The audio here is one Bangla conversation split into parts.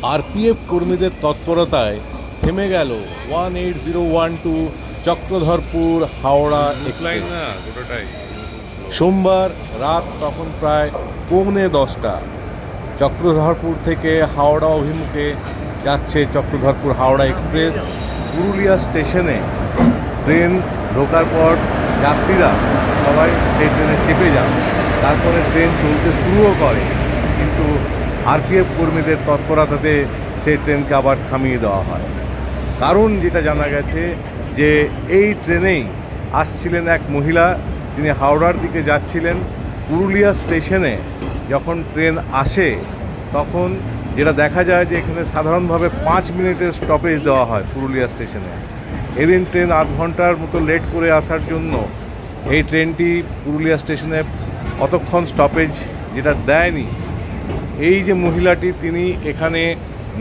আরপিএফ কর্মীদের তৎপরতায় থেমে গেল 18012 চক্রধরপুর হাওড়া এক্সপ্রেস। সোমবার রাত তখন প্রায় 9:45। চক্রধরপুর থেকে হাওড়া অভিমুখে যাচ্ছে চক্রধরপুর হাওড়া এক্সপ্রেস। পুরুলিয়া স্টেশনে ট্রেন ঢোকার পর যাত্রীরা সবাই সেই ট্রেনে চেপে যান। তারপরে ট্রেন চলতে শুরুও করে, কিন্তু আরপিএফ কর্মীদের তৎপরতাতে সেই ট্রেনকে আবার থামিয়ে দেওয়া হয়। কারণ যেটা জানা গেছে যে এই ট্রেনেই আসছিলেন এক মহিলা, তিনি হাওড়ার দিকে যাচ্ছিলেন। পুরুলিয়া স্টেশনে যখন ট্রেন আসে তখন যেটা দেখা যায় যে এখানে সাধারণভাবে 5 মিনিটের স্টপেজ দেওয়া হয় পুরুলিয়া স্টেশনে। এদিন ট্রেন আধ ঘন্টার মতো লেট করে আসার জন্য এই ট্রেনটি পুরুলিয়া স্টেশনে অতক্ষণ স্টপেজ যেটা দেয়নি। এই যে মহিলাটি তিনি এখানে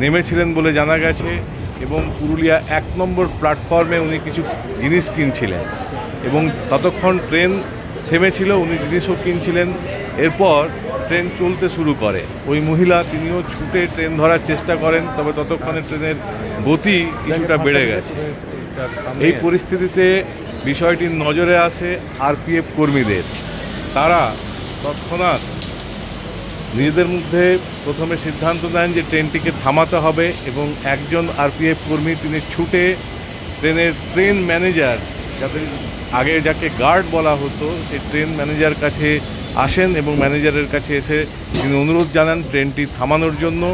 নেমেছিলেন বলে জানা গেছে এবং পুরুলিয়া 1 নম্বর প্ল্যাটফর্মে উনি কিছু জিনিস কিনছিলেন এবং ততক্ষণ ট্রেন থেমেছিল, উনি জিনিসও কিনছিলেন। এরপর ট্রেন চলতে শুরু করে। ওই মহিলা তিনিও ছুটে ট্রেন ধরার চেষ্টা করেন, তবে ততক্ষণে ট্রেনের গতি কিছুটা বেড়ে গেছে। এই পরিস্থিতিতে বিষয়টির নজরে আসে আরপিএফ কর্মীদের। তারা তৎক্ষণাৎ নিজেদের মধ্যে প্রথমে সিদ্ধান্ত নেন যে ট্রেনটিকে থামাতে হবে এবং একজন আরপিএফ কর্মী তিনি ছুটে ট্রেন ম্যানেজার, যাকে গার্ড বলা হতো, সেই ট্রেন ম্যানেজার কাছে আসেন এবং ম্যানেজারের কাছে এসে তিনি অনুরোধ জানান ট্রেনটি থামানোর জন্য।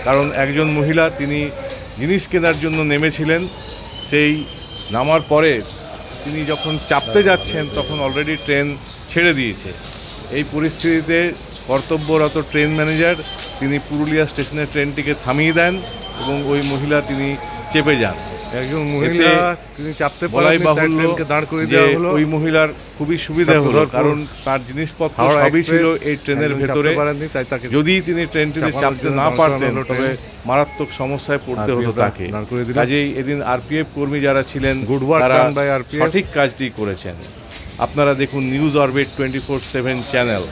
কারণ একজন মহিলা তিনি জিনিস কেনার জন্য নেমেছিলেন, সেই নামার পরে তিনি যখন চাপতে যাচ্ছেন তখন অলরেডি ট্রেন ছেড়ে দিয়েছে। এই পরিস্থিতিতে কর্তব্যরত ট্রেন ম্যানেজার তিনি পুরুলিয়া স্টেশনে ট্রেনটিকে থামিয়ে দেন এবং ওই মহিলা তিনি চেপে যান। একজন মহিলা তিনি চাপতে পারেন, ট্রেনকে দাঁড় করে দেওয়া হলো। ওই মহিলার খুবই সুবিধা হলো, কারণ তার জিনিসপত্র সবই ছিল এই ট্রেনের ভেতরে। যদি তিনি ট্রেনটিতে চাপতে না পারতেন তবে মারাত্মক সমস্যায় পড়তে হতো তাকে। কাজেই এদিন আরপিএফ কর্মী যারা ছিলেন তারা সঠিক কাজটি করেছেন। আপনারা দেখুন নিউজ অরবিট 24/7 চ্যানেল।